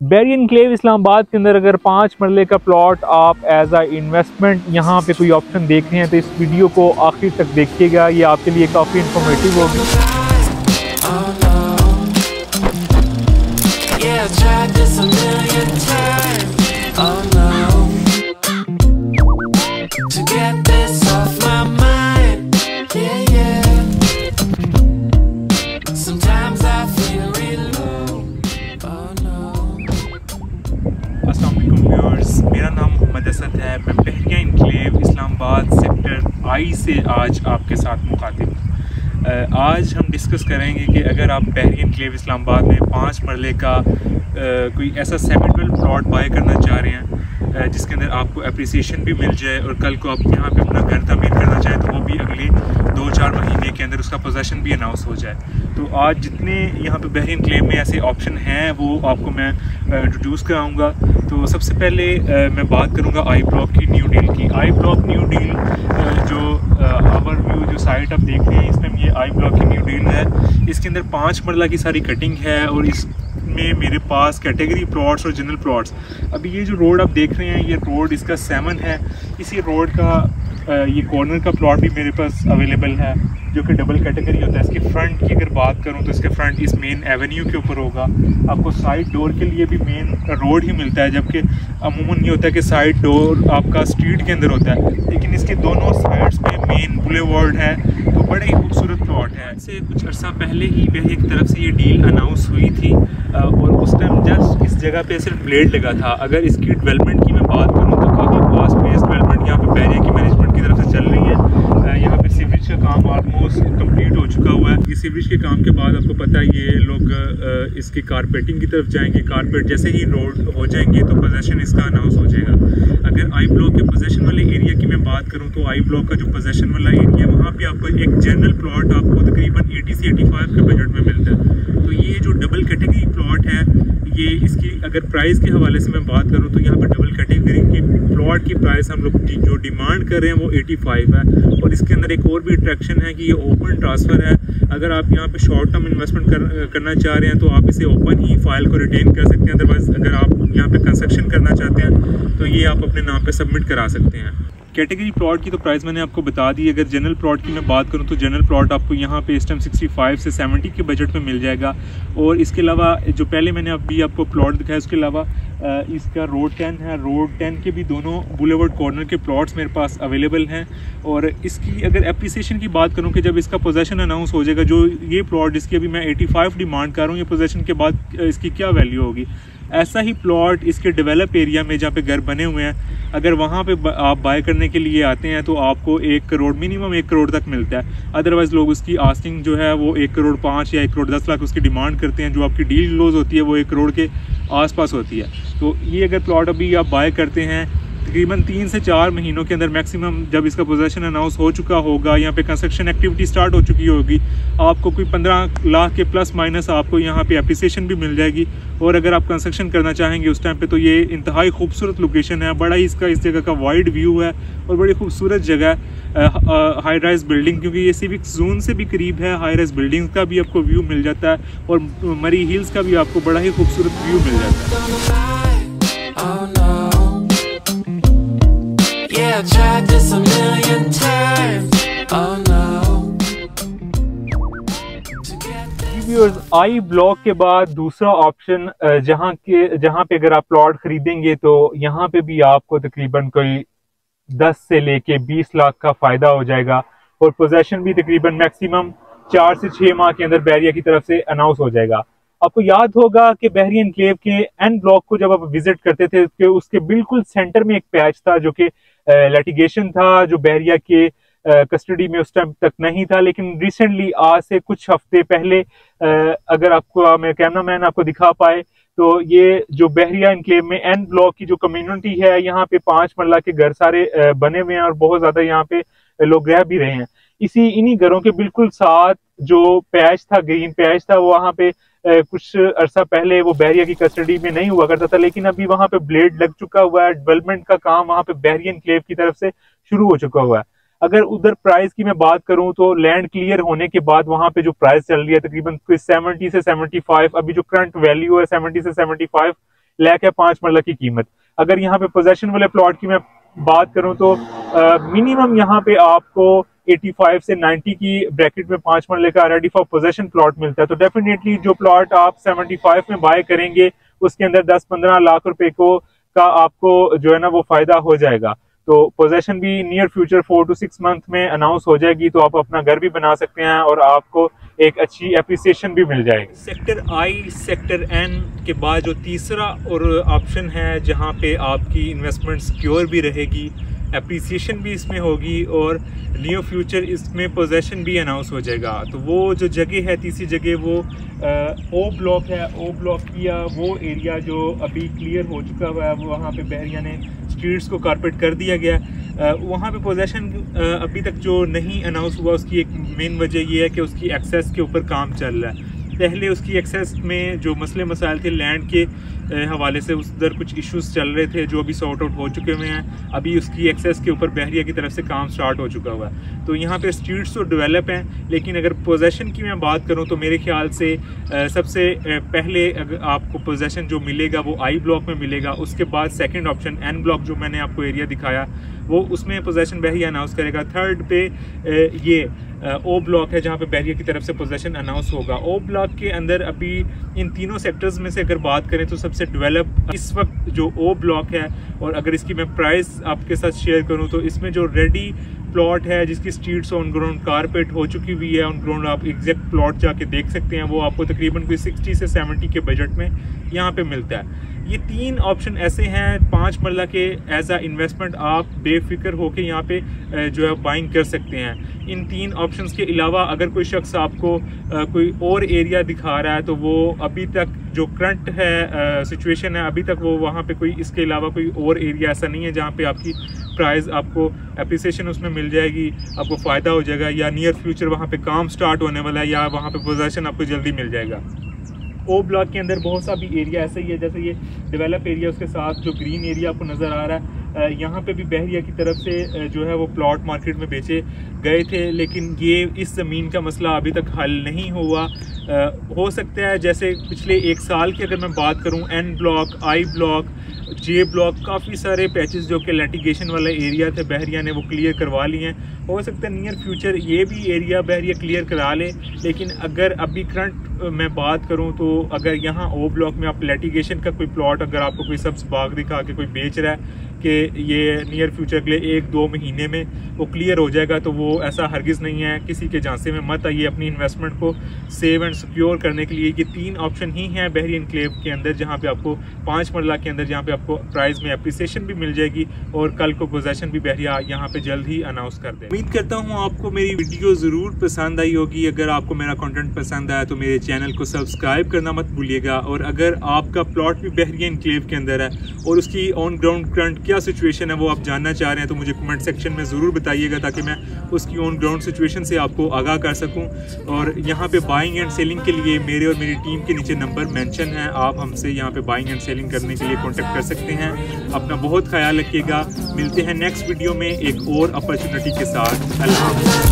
Bairiya Enclave Islamabad के अंदर अगर 5 मरले का प्लॉट आप एज आ इन्वेस्टमेंट यहाँ पे कोई ऑप्शन देख रहे हैं तो इस वीडियो को आखिर तक देखिएगा, ये आपके लिए काफ़ी इंफॉर्मेटिव होगी। मेरा नाम मोहम्मद असद है। मैं Bahria Enclave Islamabad sector I से आज आपके साथ मुखातिब हूँ। आज हम डिस्कस करेंगे कि अगर आप बैरिया एनक्लेव इस्लामाबाद में 5 मरले का कोई ऐसा सेमिटल प्लॉट बाय करना चाह रहे हैं जिसके अंदर आपको अप्रिसिएशन भी मिल जाए और कल को आप यहाँ पे अपना घर तमीर करना चाहें तो वो भी अगले 2-4 महीने के अंदर उसका पोजेसन भी अनाउंस हो जाए। तो आज जितने यहाँ पे बैरिया एनक्लेव में ऐसे ऑप्शन हैं वो आपको मैं इंट्रोड्यूस कराऊँगा। तो सबसे पहले मैं बात करूँगा आई ब्लॉक की न्यू डील की। आई ब्लॉक न्यू डील जो ओवरव्यू जो साइट आप देख रहे हैं इसमें ये आई ब्लॉक की न्यू डील है। इसके अंदर 5 मरला की सारी कटिंग है और इसमें मेरे पास कैटेगरी प्लॉट्स और जनरल प्लॉट्स। अभी ये जो रोड आप देख रहे हैं ये रोड इसका 7 है। इसी रोड का ये कॉर्नर का प्लॉट भी मेरे पास अवेलेबल है जो कि डबल कैटेगरी होता है। इसके फ्रंट की अगर बात करूं तो इसके फ्रंट इस मेन एवेन्यू के ऊपर होगा। आपको साइड डोर के लिए भी मेन रोड ही मिलता है, जबकि अमूमन ये होता है कि साइड डोर आपका स्ट्रीट के अंदर होता है, लेकिन इसके दोनों साइड्स पे मेन बुलेवार्ड है। तो बड़े ही खूबसूरत प्लॉट है। इससे कुछ अर्सा पहले ही बैरिया की तरफ से ये डील अनाउंस हुई थी और उस टाइम जस्ट इस जगह पे सिर्फ ब्लेड लगा था। अगर इसकी डेवलपमेंट की मैं बात करूँ तो काफ़ी फास्ट पेस डेवलपमेंट यहाँ पे बैरिया की मैनेजमेंट की तरफ से चल रही है। यहाँ पे सीवरेज का काम ऑलमोस्ट कंप्लीट हो चुका हुआ है। ये सीवरेज के काम के बाद आपको पता है ये लोग इसकी कारपेटिंग की तरफ जाएंगे। कारपेट जैसे ही रोड हो जाएंगे तो पोजेसन इसका अनाउंस हो जाएगा। अगर आई ब्लॉक के पोजेसन वाले एरिया की मैं बात करूँ तो आई ब्लॉक का जो पोजेसन वाला एरिया वहाँ पे आपको एक जनरल प्लॉट आपको तकरीबन 80 से 85 के बजट में मिलता है। तो ये जो डबल कैटेगरी प्लॉट है ये इसकी अगर प्राइस के हवाले से मैं बात करूँ तो यहाँ पर डबल कैटेगरी की प्लॉट की प्राइस हम लोग जो डिमांड कर रहे हैं वो 85 है। और इसके अंदर एक और भी अट्रैक्शन है कि ये ओपन ट्रांसफ़र है। अगर आप यहाँ पे शॉर्ट टर्म इन्वेस्टमेंट करना चाह रहे हैं तो आप इसे ओपन ही फाइल को रिटेन कर सकते हैं। अदरवाइज अगर आप यहाँ पे कंस्ट्रक्शन करना चाहते हैं तो ये आप अपने नाम पे सबमिट करा सकते हैं। कैटेगरी प्लॉट की तो प्राइस मैंने आपको बता दी। अगर जनरल प्लॉट की मैं बात करूं तो जनरल प्लॉट आपको यहाँ पे इस टाइम 65 से 70 के बजट में मिल जाएगा। और इसके अलावा जो पहले मैंने अभी आपको प्लॉट दिखाया उसके अलावा इसका रोड 10 है। रोड 10 के भी दोनों बुलेवार्ड कॉर्नर के प्लॉट्स मेरे पास अवेलेबल हैं। और इसकी अगर एप्रिसिएशन की बात करूँ कि जब इसका पोजेसन अनाउंस हो जाएगा, जो ये प्लॉट जिसकी अभी मैं 85 डिमांड कर रहा हूँ, ये पोजेसन के बाद इसकी क्या वैल्यू होगी। ऐसा ही प्लॉट इसके डेवलप एरिया में जहाँ पे घर बने हुए हैं, अगर वहाँ पे आप बाय करने के लिए आते हैं तो आपको 1 करोड़ मिनिमम 1 करोड़ तक मिलता है। अदरवाइज़ लोग उसकी आस्किंग जो है वो 1 करोड़ 5 या 1 करोड़ 10 लाख उसकी डिमांड करते हैं। जो आपकी डील क्लोज होती है वो 1 करोड़ के आसपास होती है। तो ये अगर प्लॉट अभी आप बाय करते हैं तकरीबन 3 से 4 महीनों के अंदर मैक्सिमम, जब इसका पोजेसन अनाउंस हो चुका होगा, यहाँ पे कंस्ट्रक्शन एक्टिविटी स्टार्ट हो चुकी होगी, आपको कोई 15 लाख के प्लस माइनस आपको यहाँ पे एप्रिसिएशन भी मिल जाएगी। और अगर आप कंस्ट्रक्शन करना चाहेंगे उस टाइम पे तो ये इंतहाई खूबसूरत लोकेशन है। बड़ा ही इसका इस जगह का वाइड व्यू है और बड़ी खूबसूरत जगह है। हाई राइज बिल्डिंग, क्योंकि ये सिविक जोन से भी करीब है, हाई राइज बिल्डिंग का भी आपको व्यू मिल जाता है और मरी हिल्स का भी आपको बड़ा ही खूबसूरत व्यू मिल जाता है। Yeah, I tried this a million times. Oh no. I block के बाद दूसरा ऑप्शन जहां पे अगर आप प्लॉट खरीदेंगे तो यहाँ पे भी आपको तकरीबन कोई 10 से लेके 20 लाख का फायदा हो जाएगा और पोजेसन भी तकरीबन मैक्सिमम 4 से 6 माह के अंदर बैरिया की तरफ से अनाउंस हो जाएगा। आपको याद होगा कि बैरिया एनक्लेव के एन ब्लॉक को जब आप विजिट करते थे कि उसके बिल्कुल सेंटर में एक पैच था जो कि लिटिगेशन था, जो बैरिया के कस्टडी में उस टाइम तक नहीं था। लेकिन रिसेंटली आज से कुछ हफ्ते पहले अगर आपको मेरे कैमरामैन आपको दिखा पाए तो ये जो बैरिया एनक्लेव में एन ब्लॉक की जो कम्युनिटी है, यहाँ पे 5 मरला के घर सारे बने हुए हैं और बहुत ज्यादा यहाँ पे लोग रह भी रहे हैं। इन्हीं घरों के बिल्कुल साथ जो पैच था, ग्रीन पैच था, वो वहाँ पे कुछ अरसा पहले वो बैरिया की कस्टडी में नहीं हुआ करता था, लेकिन अभी वहां पे ब्लेड लग चुका हुआ है। डेवलपमेंट का काम वहां पे बैरिया एनक्लेव की तरफ से शुरू हो चुका हुआ है। अगर उधर प्राइस की मैं बात करूं तो लैंड क्लियर होने के बाद वहां पे जो प्राइस चल रही है तकरीबन 70 से 75, अभी जो करंट वैल्यू है 70 से 75 लाख है 5 मरला की कीमत। अगर यहाँ पे पोजेशन वाले प्लॉट की मैं बात करूं तो मिनिमम यहाँ पे आपको 85 से 90 की ब्रैकेट में 5 मरले का रेडी फॉर पोजेशन प्लॉट मिलता है। तो डेफिनेटली जो प्लॉट आप 75 में बाय करेंगे उसके अंदर 10-15 लाख रुपए का आपको जो है ना वो फायदा हो जाएगा। तो पोजेशन भी नियर फ्यूचर 4 to 6 मंथ में अनाउंस हो जाएगी, तो आप अपना घर भी बना सकते हैं और आपको एक अच्छी एप्रिसिएशन भी मिल जाएगी। सेक्टर आई, सेक्टर एन के बाद जो तीसरा और ऑप्शन है जहां पे आपकी इन्वेस्टमेंट सिक्योर भी रहेगी, एप्रिसिएशन भी इसमें होगी और नियर फ्यूचर इसमें पोजेशन भी अनाउंस हो जाएगा। तो वो जो जगह है तीसरी जगह वो ओ ब्लॉक है। ओ ब्लॉक किया वो एरिया जो अभी क्लियर हो चुका हुआ है, वहाँ पे बहरिया ने स्ट्रीट्स को कारपेट कर दिया गया। वहाँ पे पोजेशन अभी तक जो नहीं अनाउंस हुआ उसकी एक मेन वजह ये है कि उसकी एक्सेस के ऊपर काम चल रहा है। पहले उसकी एक्सेस में जो मसले मसाइल थे लैंड के हवाले से उधर कुछ इश्यूज चल रहे थे जो अभी सॉर्ट आउट हो चुके हुए हैं। अभी उसकी एक्सेस के ऊपर बहरिया की तरफ से काम स्टार्ट हो चुका हुआ है। तो यहाँ पे स्ट्रीट्स तो डेवलप हैं, लेकिन अगर पोजेशन की मैं बात करूँ तो मेरे ख्याल से सबसे पहले अगर आपको पोजेशन जो मिलेगा वो आई ब्लॉक में मिलेगा। उसके बाद सेकेंड ऑप्शन एन ब्लॉक जो मैंने आपको एरिया दिखाया वो उसमें पोजेशन बहरिया अनाउंस करेगा। थर्ड पे ये ओ ब्लॉक है जहाँ पे बहरिया की तरफ से पोजेशन अनाउंस होगा। ओ ब्लॉक के अंदर अभी इन तीनों सेक्टर्स में से अगर बात करें तो सबसे डेवलप इस वक्त जो ओ ब्लॉक है, और अगर इसकी मैं प्राइस आपके साथ शेयर करूं तो इसमें जो रेडी प्लॉट है जिसकी स्ट्रीट्स ऑन ग्राउंड कारपेट हो चुकी हुई है, ऑन ग्राउंड आप एग्जैक्ट प्लॉट जाके देख सकते हैं, वो आपको तकरीबन कोई 60 से 70 के बजट में यहाँ पे मिलता है। ये तीन ऑप्शन ऐसे हैं 5 मरला के एज आ इन्वेस्टमेंट आप बेफिक्र होके यहाँ पे जो है बाइंग कर सकते हैं। इन तीन ऑप्शंस के अलावा अगर कोई शख्स आपको कोई और एरिया दिखा रहा है तो वो अभी तक जो करंट है सिचुएशन है अभी तक वो वहाँ पे कोई इसके अलावा कोई और एरिया ऐसा नहीं है जहाँ पे आपकी प्राइस आपको एप्रिसिएशन उसमें मिल जाएगी, आपको फ़ायदा हो जाएगा, या नियर फ्यूचर वहाँ पे काम स्टार्ट होने वाला है, या वहाँ पे पोजीशन आपको जल्दी मिल जाएगा। ओ ब्लॉक के अंदर बहुत सा भी एरिया ऐसा ही है, जैसे ये डेवलप एरिया उसके साथ जो ग्रीन एरिया आपको नज़र आ रहा है, यहाँ पे भी बहरिया की तरफ से जो है वो प्लॉट मार्केट में बेचे गए थे, लेकिन ये इस ज़मीन का मसला अभी तक हल नहीं हुआ। हो सकता है जैसे पिछले 1 साल की अगर मैं बात करूँ, N block, I block, J block, काफ़ी सारे पैचेस जो कि लिटिगेशन वाला एरिया थे बहरिया ने वो क्लियर करवा लिए हैं। हो सकता है नियर फ्यूचर ये भी एरिया बहरिया क्लियर करा ले, लेकिन अगर अभी करंट मैं बात करूं तो अगर यहाँ ओ ब्लॉक में आप लिटिगेशन का कोई प्लॉट अगर आपको कोई सब्ज बाग दिखा के कोई बेच रहा है कि ये नियर फ्यूचर के लिए 1-2 महीने में वो क्लियर हो जाएगा, तो वो ऐसा हरगिज़ नहीं है। किसी के झांसे में मत आइए, अपनी इन्वेस्टमेंट को सेव एंड सिक्योर करने के लिए ये 3 ऑप्शन ही हैं बहरिया एनक्लेव के अंदर, जहाँ पे आपको 5 मरला के अंदर जहाँ पे आपको प्राइस में एप्रिसिएशन भी मिल जाएगी और कल को पोजेशन भी बहरिया यहाँ पे जल्द ही अनाउंस कर दें। उम्मीद करता हूँ आपको मेरी वीडियो ज़रूर पसंद आई होगी। अगर आपको मेरा कंटेंट पसंद आया तो मेरे चैनल को सब्सक्राइब करना मत भूलिएगा, और अगर आपका प्लॉट भी बहरिया एनक्लेव के अंदर है और उसकी ऑन ग्राउंड करंट क्या सिचुएशन है वो आप जानना चाह रहे हैं तो मुझे कमेंट सेक्शन में ज़रूर बताइएगा, ताकि मैं उसकी ऑन ग्राउंड सिचुएशन से आपको आगाह कर सकूं। और यहाँ पे बाइंग एंड सेलिंग के लिए मेरे और मेरी टीम के नीचे नंबर मेंशन है, आप हमसे यहाँ पे बाइंग एंड सेलिंग करने के लिए कांटेक्ट कर सकते हैं। अपना बहुत ख्याल रखिएगा, मिलते हैं नेक्स्ट वीडियो में एक और अपॉर्चुनिटी के साथ। अल्लाह हाफ़िज़।